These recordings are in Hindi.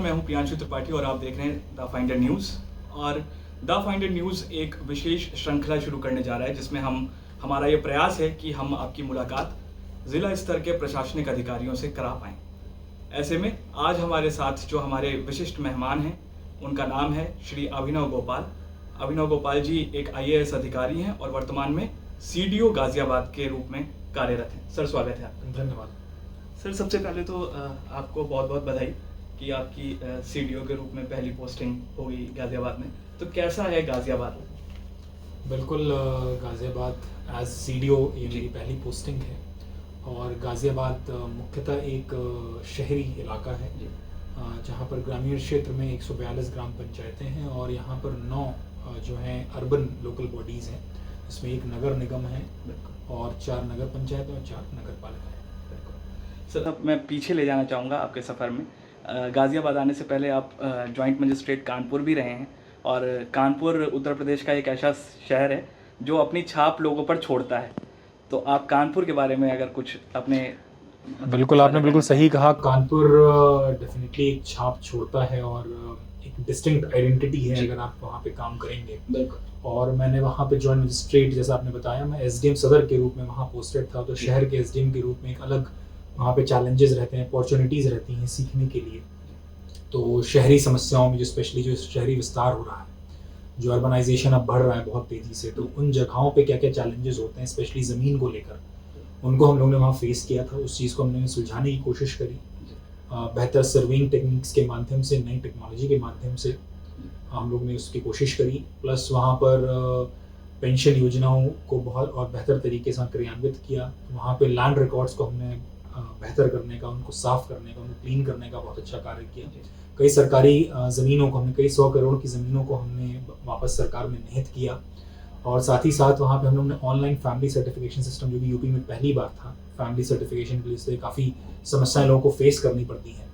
मैं हूं प्रियांशु त्रिपाठी और आप देख रहे हैं द फाइंडर न्यूज़। और द फाइंडर न्यूज़ एक विशेष श्रृंखला शुरू करने जा रहा है जिसमें हमारा ये प्रयास है कि हम आपकी मुलाकात ज़िला स्तर के प्रशासनिक अधिकारियों से करा पाएँ। ऐसे में आज हमारे साथ जो हमारे विशिष्ट मेहमान हैं उनका नाम है श्री अभिनव गोपाल। अभिनव गोपाल जी एक IAS अधिकारी हैं और वर्तमान में CDO गाज़ियाबाद के रूप में कार्यरत हैं। सर, स्वागत है आपका। धन्यवाद सर, सबसे पहले तो आपको बहुत बहुत बधाई कि आपकी CDO के रूप में पहली पोस्टिंग होगी गाज़ियाबाद में। तो कैसा है गाज़ियाबाद? बिल्कुल, गाज़ियाबाद एज CDO ये मेरी पहली पोस्टिंग है और गाज़ियाबाद मुख्यतः एक शहरी इलाका है जहाँ पर ग्रामीण क्षेत्र में 142 ग्राम पंचायतें हैं और यहाँ पर 9 जो हैं अर्बन लोकल बॉडीज़ हैं। इसमें एक नगर निगम है और 4 नगर पंचायतें और 4 नगर पालिका है। सर, अब मैं पीछे ले जाना चाहूँगा आपके सफ़र में। गाज़ियाबाद आने से पहले आप जॉइंट मजिस्ट्रेट कानपुर भी रहे हैं और कानपुर उत्तर प्रदेश का एक ऐसा शहर है जो अपनी छाप लोगों पर छोड़ता है। तो आप कानपुर के बारे में अगर कुछ अपने बिल्कुल, आपने बिल्कुल सही कहा। कानपुर डेफिनेटली एक छाप छोड़ता है और एक डिस्टिंक्ट आइडेंटिटी है अगर आप वहाँ पे काम करेंगे। और मैंने वहाँ पे जॉइंट मजिस्ट्रेट, जैसा आपने बताया, मैं SDM सदर के रूप में वहाँ पोस्टेड था। तो शहर के SDM के रूप में एक अलग वहाँ पे चैलेंजेस रहते हैं, अपॉर्चुनिटीज़ रहती हैं सीखने के लिए। तो शहरी समस्याओं में जो स्पेशली जो शहरी विस्तार हो रहा है, जो अर्बनाइजेशन अब बढ़ रहा है बहुत तेज़ी से, तो उन जगहों पे क्या क्या चैलेंजेस होते हैं स्पेशली ज़मीन को लेकर, उनको हम लोगों ने वहाँ फेस किया था। उस चीज़ को हमने सुलझाने की कोशिश करी बेहतर सर्वेइंग टेक्निक्स के माध्यम से, नई टेक्नोलॉजी के माध्यम से हम लोग ने उसकी कोशिश करी। प्लस वहाँ पर पेंशन योजनाओं को बहुत और बेहतर तरीके से क्रियान्वित किया। वहाँ पे लैंड रिकॉर्ड्स को हमने बेहतर करने का, उनको साफ़ करने का, उनको क्लीन करने का बहुत अच्छा कार्य किया। कई सरकारी ज़मीनों को हमने, कई 100 करोड़ की ज़मीनों को हमने वापस सरकार में निहित किया। और साथ ही साथ वहाँ पे हम लोग ने ऑनलाइन फैमिली सर्टिफिकेशन सिस्टम, जो कि यूपी में पहली बार था, फैमिली सर्टिफिकेशन के लिए से काफ़ी समस्याएं लोगों को फेस करनी पड़ती हैं,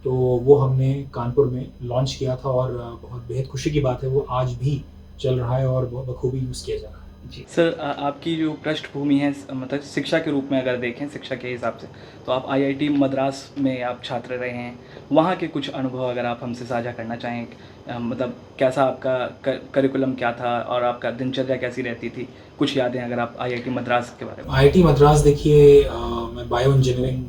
तो वो हमने कानपुर में लॉन्च किया था और बहुत बेहद खुशी की बात है वो आज भी चल रहा है और बहुत बखूबी यूज़ किया जा रहा है। जी सर, आपकी जो पृष्ठभूमि है मतलब शिक्षा के रूप में अगर देखें, शिक्षा के हिसाब से, तो आप IIT मद्रास में आप छात्र रहे हैं। वहाँ के कुछ अनुभव अगर आप हमसे साझा करना चाहें, मतलब कैसा आपका करिकुलम क्या था और आपका दिनचर्या कैसी रहती थी, कुछ यादें अगर आप IIT मद्रास के बारे में। IIT मद्रास, देखिए, मैं बायो इंजीनियरिंग,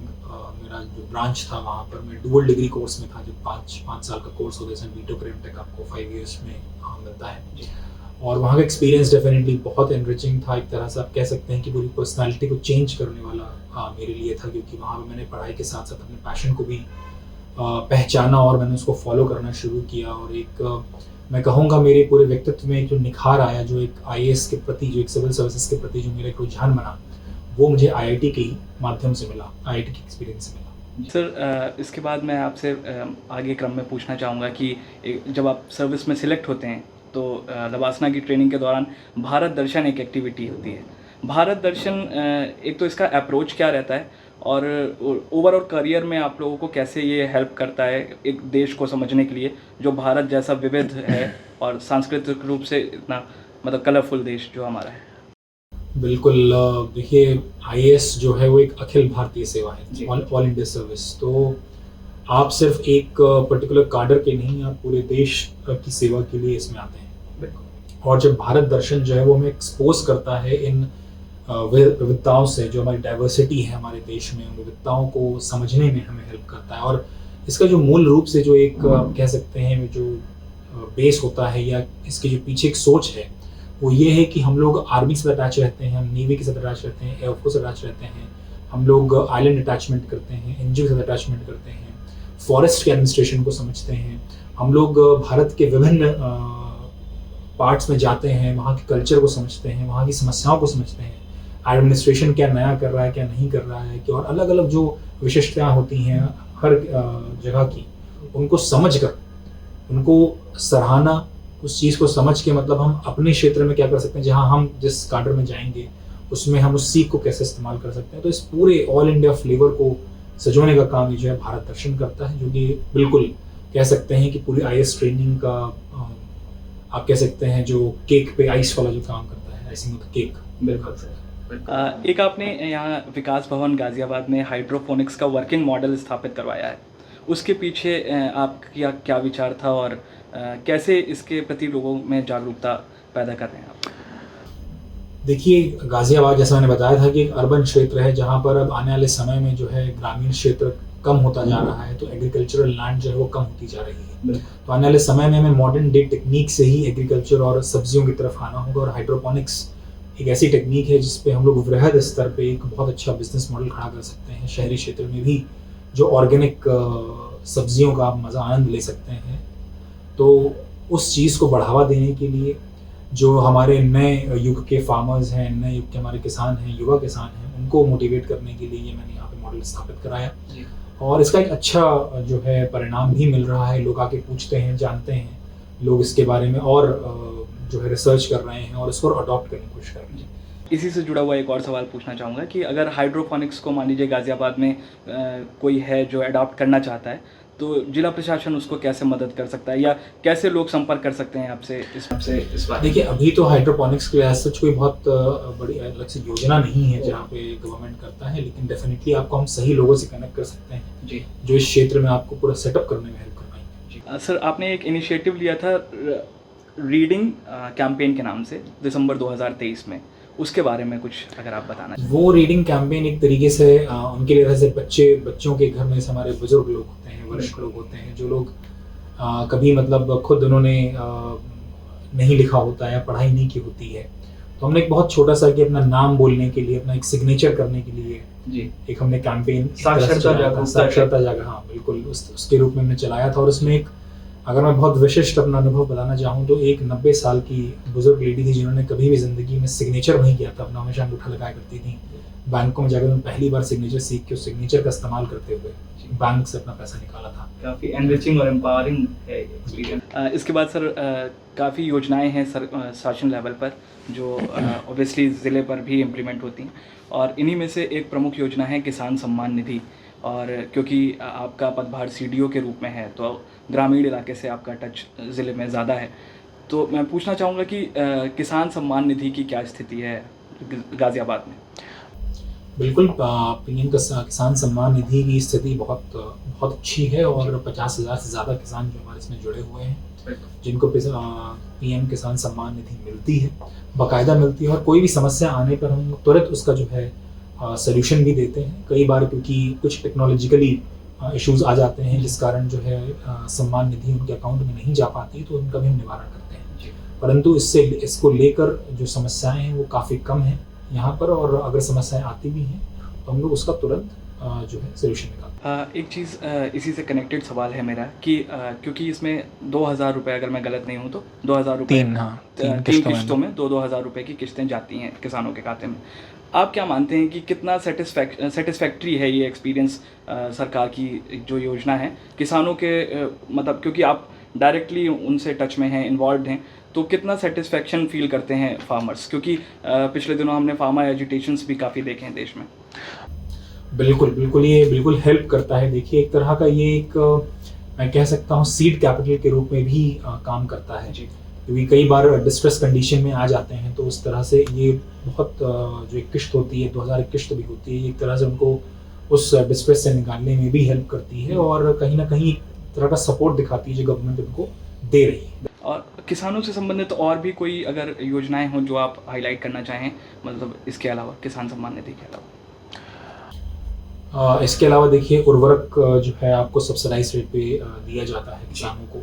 मेरा जो ब्रांच था वहाँ पर मैं डुअल डिग्री कोर्स में था, जो 5 साल का कोर्स होता है। B.Tech REMTech आपको 5 ईयर्स में मिलता है। और वहाँ का एक्सपीरियंस डेफिनेटली बहुत एनरिचिंग था। एक तरह से आप कह सकते हैं कि पूरी पर्सनालिटी को चेंज करने वाला मेरे लिए था, क्योंकि वहाँ पर मैंने पढ़ाई के साथ साथ अपने पैशन को भी पहचाना और मैंने उसको फॉलो करना शुरू किया। और एक मैं कहूँगा मेरे पूरे व्यक्तित्व में जो निखार आया, जो एक IAS के प्रति, जो एक सिविल सर्विसेज के प्रति जो मेरा एक रुझान बना, वो मुझे IIT के ही माध्यम से मिला, IIT के एक्सपीरियंस से मिला। सर, इसके बाद मैं आपसे आगे क्रम में पूछना चाहूँगा कि जब आप सर्विस में सिलेक्ट होते हैं तो लवासना की ट्रेनिंग के दौरान भारत दर्शन एक एक्टिविटी होती है। भारत दर्शन, एक तो इसका अप्रोच क्या रहता है और ओवरऑल करियर में आप लोगों को कैसे ये हेल्प करता है एक देश को समझने के लिए जो भारत जैसा विविध है और सांस्कृतिक रूप से इतना मतलब कलरफुल देश जो हमारा है। बिल्कुल, देखिए, IAS जो है वो एक अखिल भारतीय सेवा है, ऑल इंडिया सर्विस। तो आप सिर्फ एक पर्टिकुलर काडर के नहीं, आप पूरे देश की सेवा के लिए इसमें आते हैं। और जब भारत दर्शन जो है वो हमें एक्सपोज करता है इन विविधताओं से, जो हमारी डाइवर्सिटी है हमारे देश में, उन विविधताओं को समझने में हमें हेल्प करता है। और इसका जो मूल रूप से जो एक कह सकते हैं जो बेस होता है, या इसके जो पीछे एक सोच है, वो ये है कि हम लोग आर्मी से अटैच रहते हैं, हम नेवी के साथ अटैच रहते हैं, एयरफोर्स से अटैच रहते हैं, हम लोग आइलैंड अटैचमेंट करते हैं, NGO के साथ अटैचमेंट करते हैं, फॉरेस्ट के एडमिनिस्ट्रेशन को समझते हैं। हम लोग भारत के विभिन्न पार्ट्स में जाते हैं, वहाँ के कल्चर को समझते हैं, वहाँ की समस्याओं को समझते हैं, एडमिनिस्ट्रेशन क्या नया कर रहा है, क्या नहीं कर रहा है, कि और अलग अलग जो विशिष्टताएँ होती हैं हर जगह की, उनको समझ कर, उनको सराहना, उस चीज़ को समझ के मतलब हम अपने क्षेत्र में क्या कर सकते हैं, जहाँ हम जिस काडर में जाएंगे उसमें हम उस सीख को कैसे इस्तेमाल कर सकते हैं। तो इस पूरे ऑल इंडिया फ्लेवर को सजोने का काम ये जो है भारत दर्शन करता है, जो कि बिल्कुल कह सकते हैं कि पूरी IAS ट्रेनिंग का आप कह सकते हैं जो केक पे आइस वाला जो काम करता है, आइसिंग ऑफ द केक। बिल्कुल सर। एक आपने यहाँ विकास भवन गाज़ियाबाद में हाइड्रोपोनिक्स का वर्किंग मॉडल स्थापित करवाया है उसके पीछे आपका क्या विचार था और कैसे इसके प्रति लोगों में जागरूकता पैदा कर रहे हैं आप? देखिए, गाज़ियाबाद जैसा मैंने बताया था कि एक अर्बन क्षेत्र है जहाँ पर अब आने वाले समय में जो है ग्रामीण क्षेत्र कम होता जा रहा है, तो एग्रीकल्चरल लैंड जो है वो कम होती जा रही है। तो आने वाले समय में हमें मॉडर्न डे टेक्नीक से ही एग्रीकल्चर और सब्जियों की तरफ आना होगा, और हाइड्रोपोनिक्स एक ऐसी टेक्नीक है जिस पे हम लोग वृहद स्तर पे एक बहुत अच्छा बिजनेस मॉडल खड़ा कर सकते हैं। शहरी क्षेत्र में भी जो ऑर्गेनिक सब्जियों का आप मज़ा आनंद ले सकते हैं, तो उस चीज़ को बढ़ावा देने के लिए जो हमारे नए युग के फार्मर्स हैं, नए युग के हमारे किसान हैं, युवा किसान हैं, उनको मोटिवेट करने के लिए ये मैंने यहाँ पे मॉडल स्थापित कराया। और इसका एक अच्छा जो है परिणाम भी मिल रहा है। लोग आके पूछते हैं, जानते हैं, लोग इसके बारे में और जो है रिसर्च कर रहे हैं और इसको अडॉप्ट करने की कोशिश कर रहे हैं। इसी से जुड़ा हुआ एक और सवाल पूछना चाहूँगा कि अगर हाइड्रोपोनिक्स को मान लीजिए गाज़ियाबाद में कोई है जो अडॉप्ट करना चाहता है, तो जिला प्रशासन उसको कैसे मदद कर सकता है या कैसे लोग संपर्क कर सकते हैं आपसे इस बारे में? देखिए, अभी तो हाइड्रोपोनिक्स के लिए सच कोई बहुत बड़ी अलग से योजना नहीं है जहाँ पे गवर्नमेंट करता है, लेकिन डेफिनेटली आपको हम सही लोगों से कनेक्ट कर सकते हैं जी, जो इस क्षेत्र में आपको पूरा सेटअप करने में हेल्प कर पाएंगे। सर, आपने एक इनिशिएटिव लिया था रीडिंग कैंपेन के नाम से दिसंबर 2023 में, उसके बारे में कुछ अगर आप बताना चाहें। वो रीडिंग कैंपेन एक तरीके से उनके लिए जैसे बच्चों के घर में से हमारे बुजुर्ग लोग होते हैं, वरिष्ठ लोग होते हैं, जो लोग कभी मतलब खुद उन्होंने नहीं लिखा होता है या पढ़ाई नहीं की होती है, तो हमने एक बहुत छोटा सा कि अपना नाम बोलने के लिए, अपना एक सिग्नेचर करने के लिए जी, एक हमने कैंपेन साक्षरता जागरूकता, हाँ बिल्कुल, उसके रूप में हमने चलाया था। और उसमें एक, अगर मैं बहुत विशिष्ट अपना अनुभव बताना चाहूँ, तो एक 90 साल की बुजुर्ग लेडी थी जिन्होंने कभी भी ज़िंदगी में सिग्नेचर नहीं किया था अपना, हमेशा अंगूठा लगाया करती थी। बैंकों में जाकर उन्होंने पहली बार सिग्नेचर सीख के उस सिग्नेचर का इस्तेमाल करते हुए बैंक से अपना पैसा निकाला था। काफ़ी एनरिचिंग और एम्पावरिंग है एक्सपीरियंस। इसके बाद सर काफ़ी योजनाएं हैं सर शासन लेवल पर जो ऑब्वियसली ज़िले पर भी इम्प्लीमेंट होती हैं, और इन्हीं में से एक प्रमुख योजना है किसान सम्मान निधि। और क्योंकि आपका पदभार सीडीओ के रूप में है, तो ग्रामीण इलाके से आपका टच ज़िले में ज़्यादा है, तो मैं पूछना चाहूँगा कि किसान सम्मान निधि की क्या स्थिति है गाज़ियाबाद में? बिल्कुल, पीएम किसान सम्मान निधि की स्थिति बहुत बहुत अच्छी है, और 50,000 से ज़्यादा किसान जो हमारे इसमें जुड़े हुए हैं, जिनको पीएम किसान सम्मान निधि मिलती है, बाकायदा मिलती है। और कोई भी समस्या आने पर हम तुरंत उसका जो है सॉल्यूशन भी देते हैं। कई बार क्योंकि कुछ टेक्नोलॉजिकली इश्यूज आ जाते हैं जिस कारण जो है सम्मान निधि उनके अकाउंट में नहीं जा पाती, तो उनका भी हम निवारण करते हैं। परंतु इसको लेकर जो समस्याएं हैं वो काफ़ी कम हैं यहाँ पर, और अगर समस्याएं आती भी हैं तो हम लोग उसका तुरंत जो है सोल्यूशन निकालते हैं। एक चीज़ इसी से कनेक्टेड सवाल है मेरा कि क्योंकि इसमें 2,000 रुपये, अगर मैं गलत नहीं हूँ तो 2,000 रुपये तीन किस्तों में 2,000 रुपये की किस्तें जाती हैं किसानों के खाते में। आप क्या मानते हैं कि कितना सेटिस्फैक्ट्री है ये एक्सपीरियंस सरकार की जो योजना है किसानों के मतलब, क्योंकि आप डायरेक्टली उनसे टच में हैं, इन्वॉल्व हैं, तो कितना सेटिस्फैक्शन फील करते हैं फार्मर्स? क्योंकि पिछले दिनों हमने फार्मर एजुटेशंस भी काफ़ी देखे हैं देश में। बिल्कुल, ये बिल्कुल हेल्प करता है। देखिए, एक तरह का ये एक मैं कह सकता हूँ सीड कैपिटल के रूप में भी काम करता है, क्योंकि कई बार डिस्ट्रेस कंडीशन में आ जाते हैं, तो उस तरह से ये बहुत जो एक किश्त होती है, 2,000 एक किश्त भी होती है, एक तरह से उनको उस डिस्ट्रेस से निकालने में भी हेल्प करती है, और कहीं ना कहीं एक तरह का सपोर्ट दिखाती है जो गवर्नमेंट उनको दे रही है। और किसानों से संबंधित और भी कोई अगर योजनाएं हों जो आप हाईलाइट करना चाहें, मतलब इसके अलावा, किसान सम्मान निधि के अलावा? इसके अलावा देखिए, उर्वरक जो है आपको सब्सिडाइज रेट पे दिया जाता है किसानों को।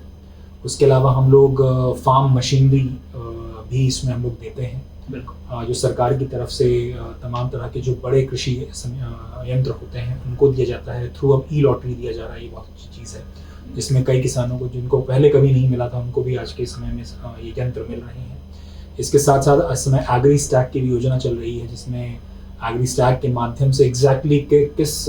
उसके अलावा हम लोग फार्म मशीनरी भी इसमें हम लोग देते हैं, जो सरकार की तरफ से तमाम तरह के जो बड़े कृषि यंत्र होते हैं उनको दिया जाता है थ्रू अब ई-लॉटरी दिया जा रहा है। ये बहुत अच्छी चीज़ है, जिसमें कई किसानों को जिनको पहले कभी नहीं मिला था उनको भी आज के समय में ये यंत्र मिल रहे हैं। इसके साथ साथ इस समय एग्री स्टैक की भी योजना चल रही है, जिसमें एग्री स्टैक के माध्यम से एग्जैक्टली किस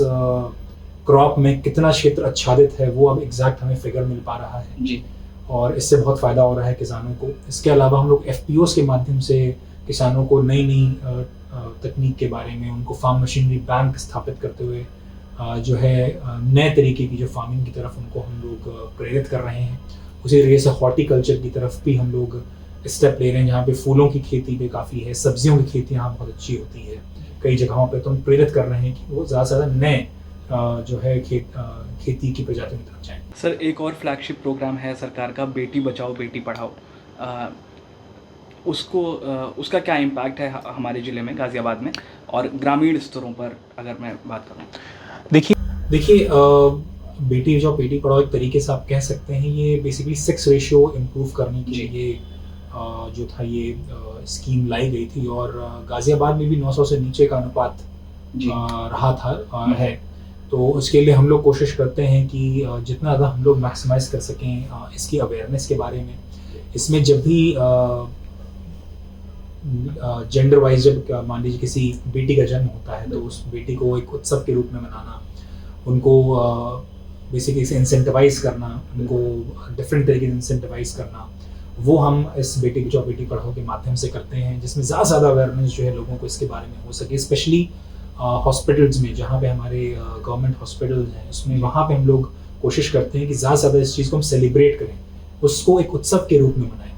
क्रॉप में कितना क्षेत्र आच्छादित है वो अब एग्जैक्ट हमें फिगर मिल पा रहा है जी, और इससे बहुत फ़ायदा हो रहा है किसानों को। इसके अलावा हम लोग FPOs के माध्यम से किसानों को नई नई तकनीक के बारे में, उनको फार्म मशीनरी बैंक स्थापित करते हुए जो है नए तरीके की जो फार्मिंग की तरफ उनको हम लोग प्रेरित कर रहे हैं। उसी तरीके से हॉर्टिकल्चर की तरफ भी हम लोग स्टेप ले रहे हैं, जहाँ पे फूलों की खेती पे काफ़ी है, सब्जियों की खेती यहाँ बहुत अच्छी होती है कई जगहों पे, तो हम प्रेरित कर रहे हैं कि वो ज़्यादा से ज़्यादा नए जो है खेती की प्रजातियों की तरफ जाएं। सर, एक और फ्लैगशिप प्रोग्राम है सरकार का, बेटी बचाओ बेटी पढ़ाओ। उसका क्या इम्पैक्ट है हमारे ज़िले में, गाज़ियाबाद में, और ग्रामीण स्तरों पर अगर मैं बात करूँ? देखिए बेटी बचाओ बेटी पढ़ाओ एक तरीके से आप कह सकते हैं ये बेसिकली सेक्स रेशियो इम्प्रूव करने के लिए जो था ये स्कीम लाई गई थी, और गाज़ियाबाद में भी 900 से नीचे का अनुपात रहा था है। तो उसके लिए हम लोग कोशिश करते हैं कि जितना ज़्यादा हम लोग मैक्सिमाइज कर सकें इसकी अवेयरनेस के बारे में। इसमें जब भी जेंडर वाइज जब मान लीजिए किसी बेटी का जन्म होता है तो उस बेटी को एक उत्सव के रूप में मनाना, उनको बेसिकली इसे इंसेंटिवाइज करना, उनको डिफरेंट तरीके से इंसेंटिवाइज करना, वो हम इस बेटी बचाओ बेटी पढ़ाओ के माध्यम से करते हैं, जिसमें ज़्यादा से ज़्यादा अवेयरनेस जो है लोगों को इसके बारे में हो सके। स्पेशली हॉस्पिटल्स में, जहाँ पे हमारे गवर्नमेंट हॉस्पिटल्स हैं, उसमें वहाँ पे हम लोग कोशिश करते हैं कि ज़्यादा से ज़्यादा इस चीज़ को हम सेलिब्रेट करें, उसको एक उत्सव के रूप में मनाएं,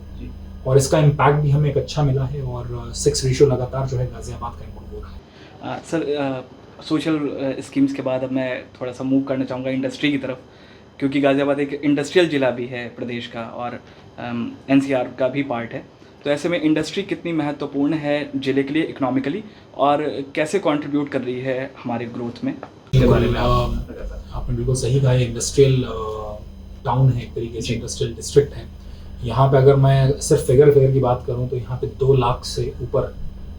और इसका इम्पैक्ट भी हमें एक अच्छा मिला है, और सेक्स रेशियो लगातार जो है गाज़ियाबाद का इम्प्रूव हो रहा है। सर, सोशल स्कीम्स के बाद अब मैं थोड़ा सा मूव करना चाहूँगा इंडस्ट्री की तरफ, क्योंकि गाज़ियाबाद एक इंडस्ट्रियल ज़िला भी है प्रदेश का, और NCR का भी पार्ट है। तो ऐसे में इंडस्ट्री कितनी महत्वपूर्ण है ज़िले के लिए इकोनॉमिकली, और कैसे कंट्रीब्यूट कर रही है हमारे ग्रोथ में, इसके बारे में आपने बिल्कुल सही कहा। इंडस्ट्रियल टाउन है, एक तरीके से इंडस्ट्रियल डिस्ट्रिक्ट है। यहाँ पे अगर मैं सिर्फ फिगर की बात करूँ तो यहाँ पे 2 लाख से ऊपर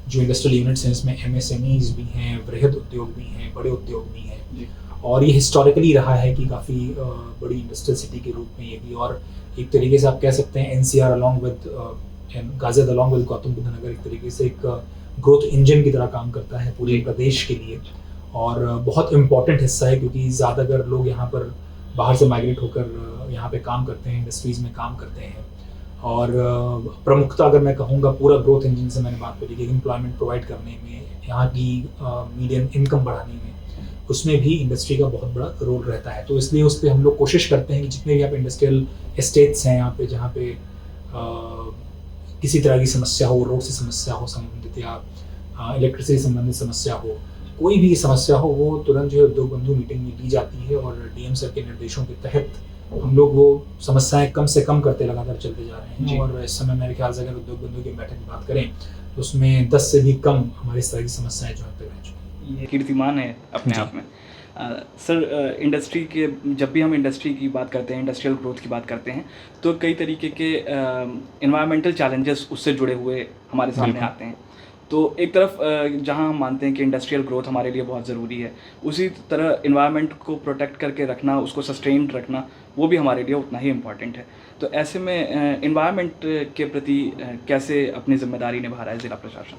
जो इंडस्ट्रियल यूनिट्स हैं, इसमें MSMEs भी हैं, वृहद उद्योग भी हैं, बड़े उद्योग भी हैं, और ये हिस्टोरिकली रहा है कि काफ़ी बड़ी इंडस्ट्रियल सिटी के रूप में ये भी, और एक तरीके से आप कह सकते हैं NCR along with Ghaziabad along with Gautam Buddh Nagar एक तरीके से एक ग्रोथ इंजन की तरह काम करता है पूरे प्रदेश के लिए, और बहुत इम्पॉर्टेंट हिस्सा है, क्योंकि ज़्यादातर लोग यहाँ पर बाहर से माइग्रेट होकर यहाँ पे काम करते हैं, इंडस्ट्रीज़ में काम करते हैं। और प्रमुखता अगर मैं कहूँगा पूरा ग्रोथ इंजन से मैंने बात करी कि एम्प्लॉयमेंट प्रोवाइड करने में, यहाँ की मीडियम इनकम बढ़ाने में, उसमें भी इंडस्ट्री का बहुत बड़ा रोल रहता है। तो इसलिए उस पर हम लोग कोशिश करते हैं कि जितने भी यहाँ पे इंडस्ट्रियल एस्टेट्स हैं यहाँ पे, जहाँ पे किसी तरह की समस्या हो, रोड से समस्या हो संबंधित, या इलेक्ट्रिसिटी संबंधित समस्या हो, कोई भी समस्या हो, वो तुरंत जो है उद्योग बंधु मीटिंग में ली जाती है, और DM सर के निर्देशों के तहत हम लोग वो समस्याएं कम से कम करते लगातार चलते जा रहे हैं। और इस समय मेरे ख्याल से अगर उद्योग बंधु की बैठक की बात करें तो उसमें 10 से भी कम हमारी इस तरह की समस्याएं जो है रह चुकी हैं। ये कीर्तिमान है अपने आप में। सर, इंडस्ट्री के, जब भी हम इंडस्ट्री की बात करते हैं, इंडस्ट्रियल ग्रोथ की बात करते हैं, तो कई तरीके के इन्वायरमेंटल चैलेंजेस उससे जुड़े हुए हमारे सामने आते हैं। तो एक तरफ जहां हम मानते हैं कि इंडस्ट्रियल ग्रोथ हमारे लिए बहुत ज़रूरी है, उसी तरह इन्वायरमेंट को प्रोटेक्ट करके रखना, उसको सस्टेन रखना, वो भी हमारे लिए उतना ही इम्पॉर्टेंट है। तो ऐसे में इन्वायरमेंट के प्रति कैसे अपनी जिम्मेदारी निभा रहा है ज़िला प्रशासन?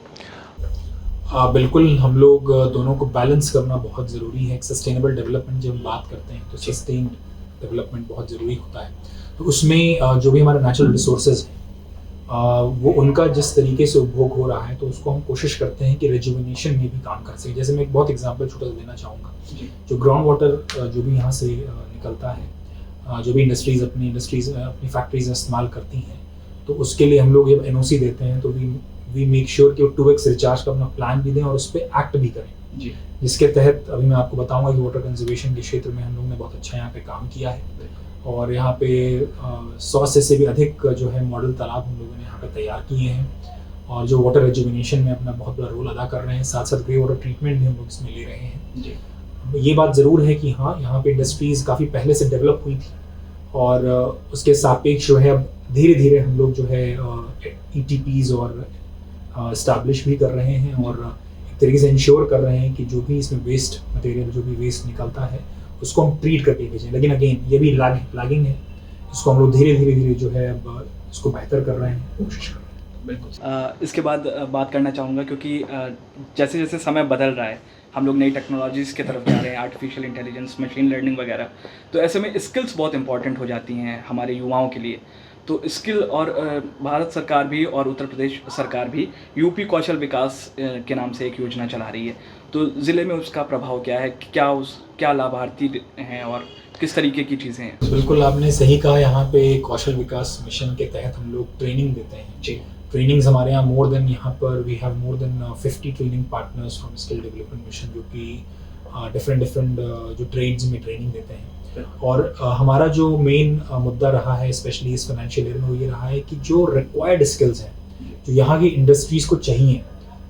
बिल्कुल, हम लोग दोनों को बैलेंस करना बहुत ज़रूरी है। एक सस्टेनेबल डेवलपमेंट जब हम बात करते हैं तो सस्टेन्ड डेवलपमेंट बहुत ज़रूरी होता है। तो उसमें जो भी हमारे नेचुरल रिसोर्सेज हैं, वो उनका जिस तरीके से उपभोग हो रहा है, तो उसको हम कोशिश करते हैं कि रिजुविनेशन में भी काम कर सकें। जैसे मैं एक बहुत एग्जांपल छोटा सा देना चाहूँगा, जो ग्राउंड वाटर जो भी यहाँ से निकलता है, जो भी इंडस्ट्रीज़ अपनी फैक्ट्रीज इस्तेमाल करती हैं, तो उसके लिए हम लोग जब NOC देते हैं तो वी मेक श्योर कि वो 2x रिचार्ज का अपना प्लान भी दें और उस पर एक्ट भी करें, जिसके तहत अभी मैं आपको बताऊँगा कि वाटर कंजर्वेशन के क्षेत्र में हम लोग ने बहुत अच्छा यहाँ पे काम किया है, और यहाँ पे 100 से भी अधिक जो है मॉडल तालाब हम लोगों ने यहाँ पे तैयार किए हैं, और जो वाटर रिजुविनेशन में अपना बहुत बड़ा रोल अदा कर रहे हैं। साथ साथ ग्रे वाटर ट्रीटमेंट भी हम लोग इसमें ले रहे हैं। ये बात ज़रूर है कि हाँ, यहाँ पे इंडस्ट्रीज़ काफ़ी पहले से डेवलप हुई थी, और उसके सापेक्ष जो है अब धीरे धीरे हम लोग जो है ETPs और इस्टेब्लिश भी कर रहे हैं, और एक तरीके से इंश्योर कर रहे हैं कि जो भी इसमें वेस्ट मटेरियल, जो भी वेस्ट निकलता है, उसको हम ट्रीट करके भेजें। लेकिन अगेन ये भी लैगिंग है, इसको हम लोग धीरे धीरे जो है अब इसको बेहतर कर रहे हैं, कोशिश कर रहे हैं। बिल्कुल। इसके बाद बात करना चाहूँगा, क्योंकि जैसे जैसे समय बदल रहा है, हम लोग नई टेक्नोलॉजीज़ की तरफ जा रहे हैं, आर्टिफिशियल इंटेलिजेंस, मशीन लर्निंग वगैरह, तो ऐसे में स्किल्स बहुत इंपॉर्टेंट हो जाती हैं हमारे युवाओं के लिए। तो स्किल, और भारत सरकार भी और उत्तर प्रदेश सरकार भी UP कौशल विकास के नाम से एक योजना चला रही है। तो ज़िले में उसका प्रभाव क्या है, क्या लाभार्थी हैं और किस तरीके की चीज़ें हैं? बिल्कुल, आपने सही कहा। यहाँ पे कौशल विकास मिशन के तहत हम लोग ट्रेनिंग देते हैं। ट्रेनिंग्स हमारे यहाँ we have more than 50 training partners from skill development mission, जो कि डिफरेंट डिफरेंट जो ट्रेड्स में ट्रेनिंग देते हैं। और हमारा जो मेन मुद्दा रहा है स्पेशली इस फाइनेंशियल ईयर में वो ये रहा है कि जो रिक्वायर्ड स्किल्स हैं जो यहाँ की इंडस्ट्रीज़ को चाहिए,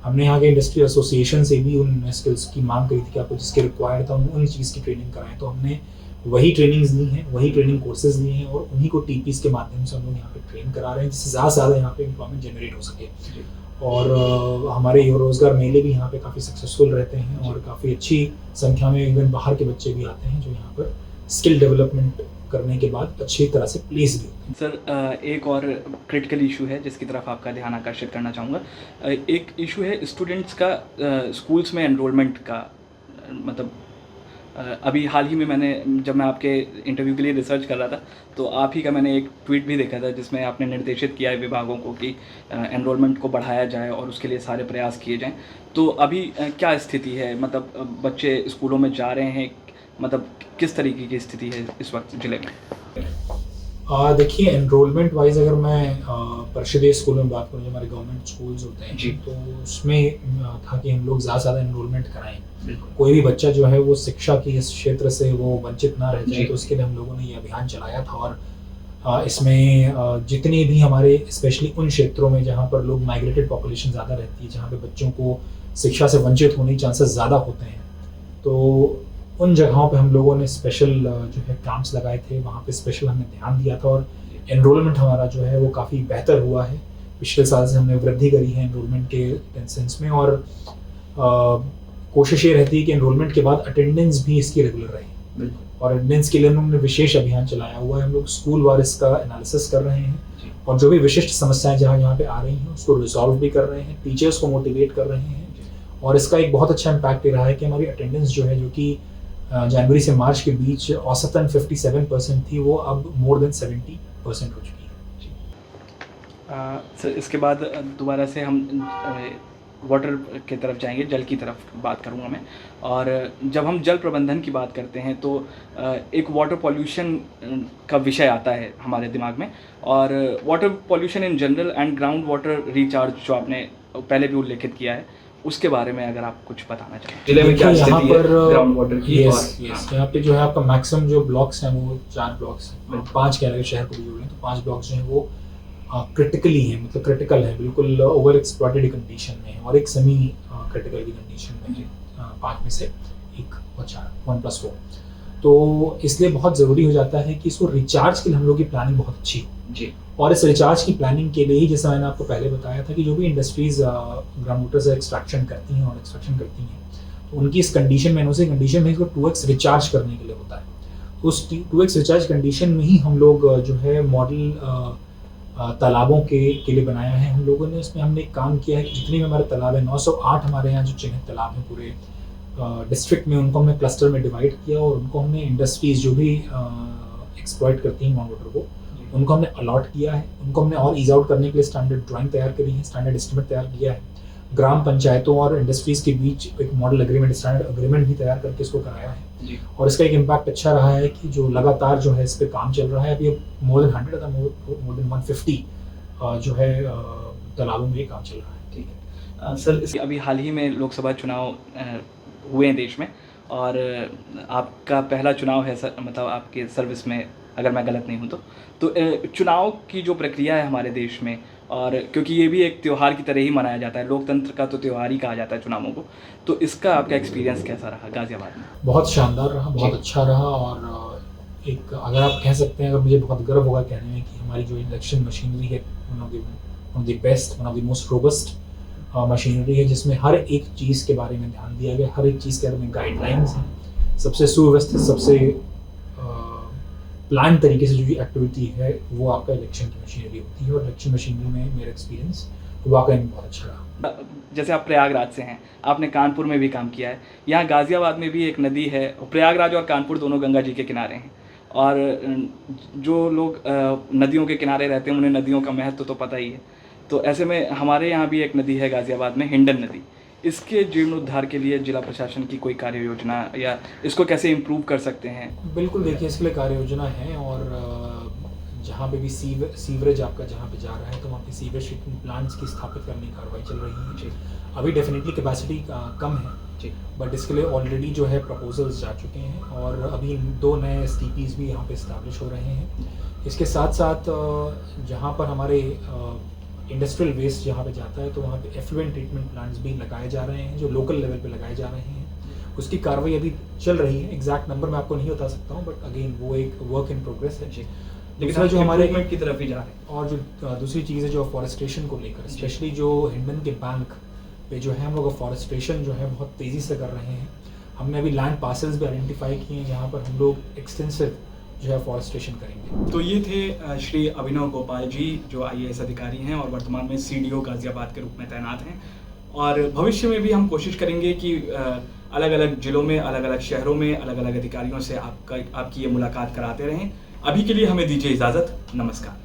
हमने यहाँ के इंडस्ट्री एसोसिएशन से भी उन स्किल्स की मांग करी थी कि आपको जिसके रिक्वायर्ड था उन चीज़ की ट्रेनिंग कराएं। तो हमने वही ट्रेनिंग्स ली हैं, वही ट्रेनिंग कोर्सेज लिए हैं और उन्हीं को टीपीज़ के माध्यम से हम लोग यहाँ पे ट्रेन करा रहे हैं जिससे ज़्यादा से ज़्यादा यहाँ पे एम्प्लॉयमेंट जनरेट हो सके। और हमारे रोज़गार मेले भी यहाँ पे काफ़ी सक्सेसफुल रहते हैं और काफ़ी अच्छी संख्या में इवन बाहर के बच्चे भी आते हैं जो यहाँ पर स्किल डेवलपमेंट करने के बाद अच्छी तरह से प्लेस भी होते हैं। सर एक और क्रिटिकल इशू है जिसकी तरफ आपका ध्यान आकर्षित करना चाहूँगा। एक इशू है स्टूडेंट्स का स्कूल्स में एनरोलमेंट का। मतलब अभी हाल ही में जब मैं आपके इंटरव्यू के लिए रिसर्च कर रहा था तो आप ही का मैंने एक ट्वीट भी देखा था जिसमें आपने निर्देशित किया है विभागों को कि एनरोलमेंट को बढ़ाया जाए और उसके लिए सारे प्रयास किए जाएं। तो अभी क्या स्थिति है? मतलब बच्चे स्कूलों में जा रहे हैं, मतलब किस तरीके की स्थिति है इस वक्त ज़िले में? देखिए एनरोलमेंट वाइज अगर मैं परिषदीय स्कूल में बात करूँ जो हमारे गवर्नमेंट स्कूल्स होते हैं जी, तो उसमें था कि हम लोग ज़्यादा से ज़्यादा एनरोलमेंट कराएं। कोई भी बच्चा जो है वो शिक्षा की इस क्षेत्र से वो वंचित ना रह जाए, तो उसके लिए हम लोगों ने ये अभियान चलाया था। और इसमें जितने भी हमारे स्पेशली उन क्षेत्रों में जहाँ पर लोग माइग्रेटेड पॉपुलेशन ज़्यादा रहती है, जहाँ पे बच्चों को शिक्षा से वंचित होने के चांसेस ज़्यादा होते हैं, तो उन जगहों पे हम लोगों ने स्पेशल जो है कैंप्स लगाए थे, वहाँ पे स्पेशल हमने ध्यान दिया था और एनरोलमेंट हमारा जो है वो काफ़ी बेहतर हुआ है। पिछले साल से हमने वृद्धि करी है एनरोलमेंट के सेंस में और कोशिश ये रहती है कि एनरोलमेंट के बाद अटेंडेंस भी इसकी रेगुलर रहे और अटेंडेंस के लिए हमने विशेष अभियान चलाया हुआ है। हम लोग स्कूल वार इसका एनालिसिस कर रहे हैं और जो भी विशिष्ट समस्याएं जहाँ पे आ रही हैं उसको रिजॉल्व भी कर रहे हैं, टीचर्स को मोटिवेट कर रहे हैं। और इसका एक बहुत अच्छा इम्पैक्ट ये रहा है कि हमारी अटेंडेंस जो है जो कि जनवरी से मार्च के बीच औसतन 57% थी, वो अब मोर देन 70% हो चुकी है। सर इसके बाद दोबारा से हम वाटर की तरफ जाएंगे, जल की तरफ बात करूंगा मैं। और जब हम जल प्रबंधन की बात करते हैं तो एक वाटर पॉल्यूशन का विषय आता है हमारे दिमाग में। और water pollution in general and ground water recharge जो आपने पहले भी उल्लेखित किया है, उसके बारे में अगर आप कुछ बताना चाहें। जिले में क्या स्थिति है ग्राउंड वाटर की? यहाँ पे जो है आपका मैक्सिमम जो ब्लॉक्स हैं वो 4 ब्लॉक्स हैं, 5 के अलग शहर को भी जोड़ लें तो 5 ब्लॉक्स जो हैं वो क्रिटिकली है, मतलब क्रिटिकल है, बिल्कुल ओवर एक्सप्लॉइटेड कंडीशन में है और एक सेमी क्रिटिकल की कंडीशन में है। 5 में से 1 और 4 1+4। तो इसलिए बहुत ज़रूरी हो जाता है कि इसको रिचार्ज के लिए हम लोग की प्लानिंग बहुत अच्छी हो जी। और इस रिचार्ज की प्लानिंग के लिए ही जैसा मैंने आपको पहले बताया था कि जो भी इंडस्ट्रीज़ ग्राउंड वाटर से एक्सट्रैक्शन करती हैं और एक्सट्रैक्शन करती हैं तो उनकी इस कंडीशन में उसी कंडीशन में इसको 2x रिचार्ज करने के लिए होता है। तो उस 2x रिचार्ज कंडीशन में ही हम लोग जो है मॉडल तालाबों के लिए बनाया है हम लोगों ने। उसमें हमने एक काम किया है कि जितने भी हमारे तालाब हैं 908 हमारे यहाँ जो चिन्हित तालाब हैं पूरे डिस्ट्रिक्ट में, उनको हमने क्लस्टर में डिवाइड किया और उनको हमने इंडस्ट्रीज़ जो भी एक्सप्लॉइट करती हैं ग्राउंड वाटर को उनको हमने अलॉट किया है। उनको हमने और ईज आउट करने के लिए स्टैंडर्ड ड्राइंग तैयार करी है, स्टैंडर्ड एस्टिमेट तैयार किया है। ग्राम पंचायतों और इंडस्ट्रीज़ के बीच एक मॉडल एग्रीमेंट, स्टैंडर्ड एग्रीमेंट भी तैयार करके इसको कराया है जी। और इसका एक इम्पैक्ट अच्छा रहा है कि जो लगातार जो है इस पर काम चल रहा है। अभी मोर देन 100 मोर देन 150 जो है तालाबों में काम चल रहा है। ठीक है सर, अभी हाल ही में लोकसभा चुनाव हुए हैं देश में और आपका पहला चुनाव है सर, मतलब आपके सर्विस में अगर मैं गलत नहीं हूँ तो चुनाव की जो प्रक्रिया है हमारे देश में, और क्योंकि ये भी एक त्यौहार की तरह ही मनाया जाता है, लोकतंत्र का तो त्यौहार ही कहा जाता है चुनावों को, तो इसका आपका एक्सपीरियंस कैसा रहा गाज़ियाबाद में? बहुत शानदार रहा, बहुत अच्छा रहा। और एक अगर आप कह सकते हैं, अगर मुझे बहुत गर्व होगा कहने में कि हमारी जो इलेक्शन मशीनरी है one of the best, one of the most robust machinery है जिसमें हर एक चीज़ के बारे में ध्यान दिया गया, हर एक चीज़ के बारे में गाइडलाइंस हैं। सबसे सुव्यवस्थित, सबसे प्लान तरीके से जो एक्टिविटी है वो आपका इलेक्शन की मशीनरी होती है। और इलेक्शन मशीनरी में मेरा एक्सपीरियंस वाकई में बहुत अच्छा रहा। जैसे आप प्रयागराज से हैं, आपने कानपुर में भी काम किया है, यहाँ गाज़ियाबाद में भी एक नदी है, प्रयागराज और कानपुर दोनों गंगा जी के किनारे हैं। और जो लोग नदियों के किनारे रहते हैं उन्हें नदियों का महत्व तो पता ही है। तो ऐसे में हमारे यहाँ भी एक नदी है गाज़ियाबाद में, हिंडन नदी। इसके जीर्णोद्धार के लिए जिला प्रशासन की कोई कार्य योजना या इसको कैसे इम्प्रूव कर सकते हैं? बिल्कुल, देखिए इसके लिए कार्य योजना है और जहाँ पे भी सीवरेज आपका जहाँ पे जा रहा है तो वहाँ पे सीवरेज ट्रीटमेंट प्लांट्स की स्थापित करने की कार्रवाई चल रही है। अभी डेफिनेटली कैपेसिटी कम है, बट इसके लिए ऑलरेडी जो है प्रपोजल्स जा चुके हैं और अभी 2 नए STPs भी यहाँ पे इस्टेब्लिश हो रहे हैं। इसके साथ साथ जहाँ पर हमारे इंडस्ट्रियल वेस्ट जहाँ पे जाता है तो वहाँ पे एफ्लुएंट ट्रीटमेंट प्लांट्स भी लगाए जा रहे हैं जो लोकल लेवल पे लगाए जा रहे हैं। उसकी कार्रवाई अभी चल रही है, एग्जैक्ट नंबर मैं आपको नहीं बता सकता हूँ, बट अगेन वो एक वर्क इन प्रोग्रेस है। लेकिन जो हमारे की तरफ ही जा रहे हैं। और जो दूसरी चीज़ है जो फॉरेस्टेशन को लेकर, स्पेशली जो हिंडन के बैंक पे जो है हम लोग फॉरेस्टेशन जो है बहुत तेज़ी से कर रहे हैं। हमने अभी लैंड पार्सल्स भी आइडेंटिफाई किए हैं जहाँ पर हम लोग एक्सटेंसिव जो है फॉरेस्टेशन करेंगे। तो ये थे श्री अभिनव गोपाल जी जो IAS अधिकारी हैं और वर्तमान में CDO गाजियाबाद के रूप में तैनात हैं, और भविष्य में भी हम कोशिश करेंगे कि अलग अलग जिलों में, अलग अलग शहरों में, अलग अलग अधिकारियों से आपकी ये मुलाकात कराते रहें। अभी के लिए हमें दीजिए इजाज़त। नमस्कार।